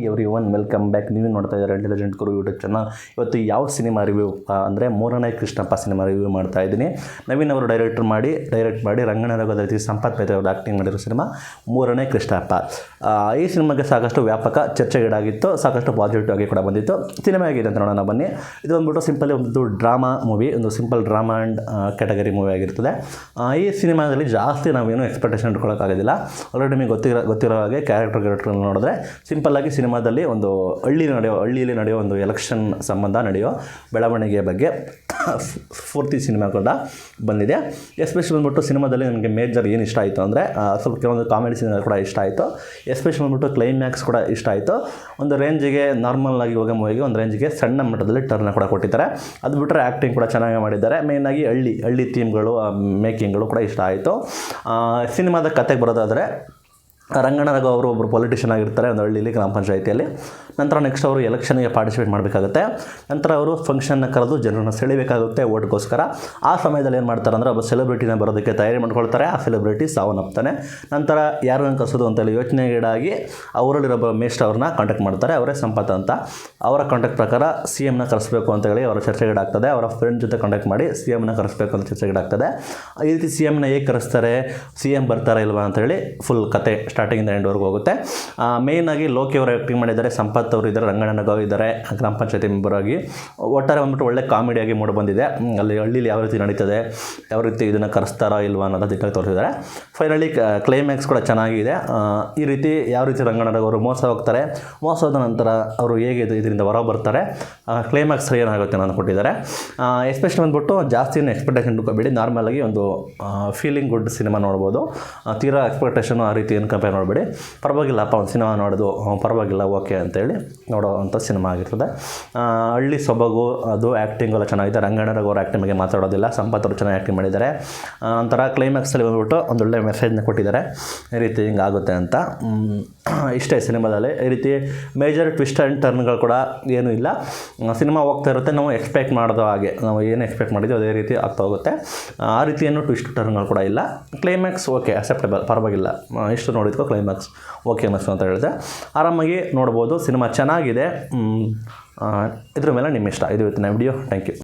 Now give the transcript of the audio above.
Every one welcome back. ನೀವು ನೋಡ್ತಾ ಇದ್ದಾರೆ ಇಂಟೆಲಿಜೆಂಟ್ ಗುರು ಯೂಟ್ಯೂಬ್ ಚಾನಲ್. ಇವತ್ತು ಯಾವ ಸಿನಿಮಾ ರಿವ್ಯೂ ಅಂದರೆ ಮೂರನೇ ಕೃಷ್ಣಪ್ಪ ಸಿನಿಮಾ ರಿವ್ಯೂ ಮಾಡ್ತಾ ಇದ್ದೀನಿ. ನವೀನ್ ಅವರು ಡೈರೆಕ್ಟ್ ಮಾಡಿ ರಂಗನಾಥ್ ಜೊತೆ ಸಂಪತ್ ಮೆಹ್ತಾ ಅವರು ಆ್ಯಕ್ಟಿಂಗ್ ಮಾಡಿರೋ ಸಿನಿಮಾ ಮೂರನೇ ಕೃಷ್ಣಪ್ಪ. ಈ ಸಿನಿಮಾಗೆ ಸಾಕಷ್ಟು ವ್ಯಾಪಕ ಚರ್ಚೆಗೀಡಾಗಿತ್ತು, ಸಾಕಷ್ಟು ಪಾಸಿಟಿವ್ ಆಗಿ ಕೂಡ ಬಂದಿತ್ತು. ಸಿನಿಮಾ ಆಗಿದೆ ಅಂತ ನೋಡೋಣ ಬನ್ನಿ. ಇದು ಬಂದ್ಬಿಟ್ಟು ಸಿಂಪಲಿ ಒಂದು ಡ್ರಾಮಾ ಮೂವಿ, ಒಂದು simple drama and category movie ಆಗಿರ್ತದೆ. ಈ ಸಿನಿಮಾದಲ್ಲಿ ಜಾಸ್ತಿ ನಾವೇನು ಎಕ್ಸ್ಪೆಕ್ಟೇಷನ್ ಇಟ್ಕೊಳ್ಳೋಕ್ಕಾಗೋದಿಲ್ಲ. ಆಲ್ರೆಡಿ ನಿಮಗೆ ಗೊತ್ತಿರೋ ಹಾಗೆ ಕ್ಯಾರೆಕ್ಟರ್ ನೋಡಿದ್ರೆ ಸಿಂಪಲ್ಲಾಗಿ ಸಿನಿಮಾದಲ್ಲಿ ಒಂದು ಹಳ್ಳಿಯಲ್ಲಿ ನಡೆಯೋ ಒಂದು ಎಲೆಕ್ಷನ್ ಸಂಬಂಧ ನಡೆಯೋ ಬೆಳವಣಿಗೆಯ ಬಗ್ಗೆ ಪೂರ್ತಿ ಸಿನಿಮಾ ಕೂಡ ಬಂದಿದೆ. ಎಸ್ಪೆಷಲಿ ಬಂದ್ಬಿಟ್ಟು ಸಿನಿಮಾದಲ್ಲಿ ನನಗೆ ಮೇಜರ್ ಏನು ಇಷ್ಟ ಆಯಿತು ಅಂದರೆ ಸ್ವಲ್ಪ ಕೆಲವೊಂದು ಕಾಮಿಡಿ ಸೀನ್ ಕೂಡ ಇಷ್ಟ ಆಯಿತು. ಎಸ್ಪೆಷಲಿ ಬಂದ್ಬಿಟ್ಟು ಕ್ಲೈಮ್ಯಾಕ್ಸ್ ಕೂಡ ಇಷ್ಟ ಆಯಿತು. ಒಂದು ರೇಂಜಿಗೆ ನಾರ್ಮಲ್ ಆಗಿ ಹೋಗೋ ಮೂವಿಗೆ ಒಂದು ರೇಂಜಿಗೆ ಸಣ್ಣ ಮಟ್ಟದಲ್ಲಿ ಟರ್ನ್ ಕೂಡ ಕೊಟ್ಟಿದ್ದಾರೆ. ಅದು ಬಿಟ್ಟರೆ ಆ್ಯಕ್ಟಿಂಗ್ ಕೂಡ ಚೆನ್ನಾಗಿ ಮಾಡಿದ್ದಾರೆ. ಮೇಯ್ನಾಗಿ ಹಳ್ಳಿ ಥೀಮ್ಗಳು, ಮೇಕಿಂಗ್ಗಳು ಕೂಡ ಇಷ್ಟ ಆಯಿತು. ಸಿನಿಮಾದ ಕತೆಗೆ ಬರೋದಾದರೆ ರಂಗನಾಥ್ ಅವರು ಒಬ್ಬರು ಪೊಲಿಟಿಷಿಯನ್ ಆಗಿರ್ತಾರೆ ಒಂದು ಹಳ್ಳಿಯಲ್ಲಿ, ಗ್ರಾಮ ಪಂಚಾಯಿತಿಯಲ್ಲಿ. ನಂತರ ನೆಕ್ಸ್ಟ್ ಅವರು ಎಲೆಕ್ಷನ್ಗೆ ಪಾರ್ಟಿಸಿಪೇಟ್ ಮಾಡಬೇಕಾಗುತ್ತೆ. ನಂತರ ಅವರು ಫಂಕ್ಷನ್ನ ಕರೆದು ಜನರನ್ನು ಸೆಳಿಬೇಕಾಗುತ್ತೆ ಓಟ್ಗೋಸ್ಕರ. ಆ ಸಮಯದಲ್ಲಿ ಏನು ಮಾಡ್ತಾರೆ ಅಂದರೆ ಒಬ್ಬ ಸೆಲೆಬ್ರಿಟಿನ ಬರೋದಕ್ಕೆ ತಯಾರಿ ಮಾಡ್ಕೊಳ್ತಾರೆ. ಆ ಸೆಲೆಬ್ರಿಟಿ ಸಾವನ್ನಪ್ತಾನೆ. ನಂತರ ಯಾರನ್ನು ಕರೆಸೋದು ಅಂತೇಳಿ ಯೋಚನೆಗೀಡಾಗಿ ಅವರಲ್ಲಿರೋ ಮೇಷ್ಟ್ರು ಅವ್ರನ್ನ ಕಾಂಟ್ಯಾಕ್ಟ್ ಮಾಡ್ತಾರೆ. ಅವರೇ ಸಂಪತ್ ಅಂತ. ಅವರ ಕಾಂಟ್ಯಾಕ್ಟ್ ಪ್ರಕಾರ ಸಿ ಎಮ್ನ ಕರೆಸಬೇಕು ಅಂತೇಳಿ ಅವರ ಚರ್ಚೆಗೀಡಾಗ್ತದೆ. ಅವರ ಫ್ರೆಂಡ್ ಜೊತೆ ಕಾಂಟ್ಯಾಕ್ಟ್ ಮಾಡಿ ಸಿ ಎಮ್ನ ಕರೆಸಬೇಕು ಅಂತ ಚರ್ಚೆಗೀಡಾಗ್ತದೆ. ಈ ರೀತಿ ಸಿ ಎಮ್ನ ಹೇಗೆ ಕರೆಸ್ತಾರೆ, ಸಿ ಎಮ್ ಬರ್ತಾರಾ ಇಲ್ವಾ ಅಂತೇಳಿ ಫುಲ್ ಕತೆ ಸ್ಟಾರ್ಟಿಂಗಿಂದ ಎಂಡ್ವರೆಗೂ ಹೋಗುತ್ತೆ. ಮೇಯ್ನಾಗಿ ಲೋಕಿ ಅವರು ಆ್ಯಕ್ಟಿಂಗ್ ಮಾಡಿದ್ದಾರೆ, ಸಂಪತ್ ಅವರು ಇದ್ದಾರೆ, ರಂಗನಾಥ್ ಇದ್ದಾರೆ ಗ್ರಾಮ ಪಂಚಾಯತಿ ಮೆಂಬರ್ ಆಗಿ. ಒಟ್ಟಾರೆ ಬಂದ್ಬಿಟ್ಟು ಒಳ್ಳೆ ಕಾಮಿಡಿಯಾಗಿ ಮೂಡಿ ಬಂದಿದೆ. ಅಲ್ಲಿ ಹಳ್ಳಿಲಿ ಯಾವ ರೀತಿ ನಡೀತದೆ, ಯಾವ ರೀತಿ ಇದನ್ನು ಕರೆಸ್ತಾರೋ ಇಲ್ವಾ ಅನ್ನೋದು ದಿಟ್ಟಾಗಿ ತೋರಿಸಿದ್ದಾರೆ. ಫೈನಲಿ ಕ್ಲೈಮ್ಯಾಕ್ಸ್ ಕೂಡ ಚೆನ್ನಾಗಿದೆ. ಈ ರೀತಿ ಯಾವ ರೀತಿ ರಂಗನಾಥ್ ಅವರು ಮೋಸ ಹೋಗ್ತಾರೆ, ಮೋಸ ಹೋದ ನಂತರ ಅವರು ಹೇಗೆ ಇದರಿಂದ ಹೊರ ಬರ್ತಾರೆ, ಕ್ಲೈಮ್ಯಾಕ್ಸ್ ಏನಾಗುತ್ತೆ ಅನ್ನೋದು ಕೊಟ್ಟಿದ್ದಾರೆ. ಎಸ್ಪೆಷಲಿ ಬಂದ್ಬಿಟ್ಟು ಜಾಸ್ತಿ ಎಕ್ಸ್ಪೆಕ್ಟೇಷನ್ ಇಟ್ಕೋಬೇಡಿ. ನಾರ್ಮಲಾಗಿ ಒಂದು ಫೀಲಿಂಗ್ ಗುಡ್ ಸಿನಿಮಾ ನೋಡ್ಬೋದು. ತೀರಾ ಎಕ್ಸ್ಪೆಕ್ಟೇಷನು ಆ ರೀತಿ ಏನು ಕಂಪೇರ್ ಮಾಡಬೇಡಿ. ಪರವಾಗಿಲ್ಲಪ್ಪ ಒಂದು ಸಿನಿಮಾ ನೋಡೋದು ಪರವಾಗಿಲ್ಲ ಓಕೆ ಅಂತೇಳಿ ನೋಡೋ ಅಂಥ ಸಿನಿಮಾ ಆಗಿರ್ತದೆ. ಹಳ್ಳಿ ಸೊಬಗು, ಅದು ಆ್ಯಕ್ಟಿಂಗ್ ಎಲ್ಲ ಚೆನ್ನಾಗಿದೆ. ರಂಗನಾಥ್ ಅವ್ರ ಆ್ಯಕ್ಟಿಂಗ್ ಬಗ್ಗೆ ಮಾತಾಡೋದಿಲ್ಲ, ಸಂಪತ್ ಅವರು ಚೆನ್ನಾಗಿ ಆ್ಯಕ್ಟಿಂಗ್ ಮಾಡಿದ್ದಾರೆ. ನಂತರ ಕ್ಲೈಮ್ಯಾಕ್ಸಲ್ಲಿ ಬಂದ್ಬಿಟ್ಟು ಒಂದೊಳ್ಳೆ ಮೆಸೇಜ್ನ ಕೊಟ್ಟಿದ್ದಾರೆ, ಈ ರೀತಿ ಹಿಂಗಾಗುತ್ತೆ ಅಂತ. ಇಷ್ಟೇ ಸಿನಿಮಾದಲ್ಲಿ. ಈ ರೀತಿ ಮೇಜರ್ ಟ್ವಿಸ್ಟ್ ಆ್ಯಂಡ್ ಟರ್ನ್ಗಳು ಕೂಡ ಏನೂ ಇಲ್ಲ. ಸಿನಿಮಾ ಹೋಗ್ತಾ ಇರುತ್ತೆ, ನಾವು ಎಕ್ಸ್ಪೆಕ್ಟ್ ಮಾಡಿದೋ ಹಾಗೆ ನಾವು ಏನು ಎಕ್ಸ್ಪೆಕ್ಟ್ ಮಾಡಿದ್ವಿ ಅದೇ ರೀತಿ ಆಗ್ತಾ ಹೋಗುತ್ತೆ. ಆ ರೀತಿ ಏನು ಟ್ವಿಸ್ಟ್ ಟರ್ನ್ಗಳು ಕೂಡ ಇಲ್ಲ. ಕ್ಲೈಮ್ಯಾಕ್ಸ್ ಓಕೆ, ಅಕ್ಸೆಪ್ಟೇಬಲ್, ಪರವಾಗಿಲ್ಲ. ಇಷ್ಟು ನೋಡಿದ್ಕೋ ಕ್ಲೈಮ್ಯಾಕ್ಸ್ ಓಕೆ ಅನ್ನಿಸ್ತು ಅಂತ ಹೇಳಿದೆ. ಆರಾಮಾಗಿ ನೋಡ್ಬೋದು. ಸಿನಿಮಾ ಚೆನ್ನಾಗಿದೆ. ಇದ್ರ ಮೇಲೆ ನಿಮ್ಮ ಇಷ್ಟ. ಇದು ಇವತ್ತಿನ ವಿಡಿಯೋ. Thank you.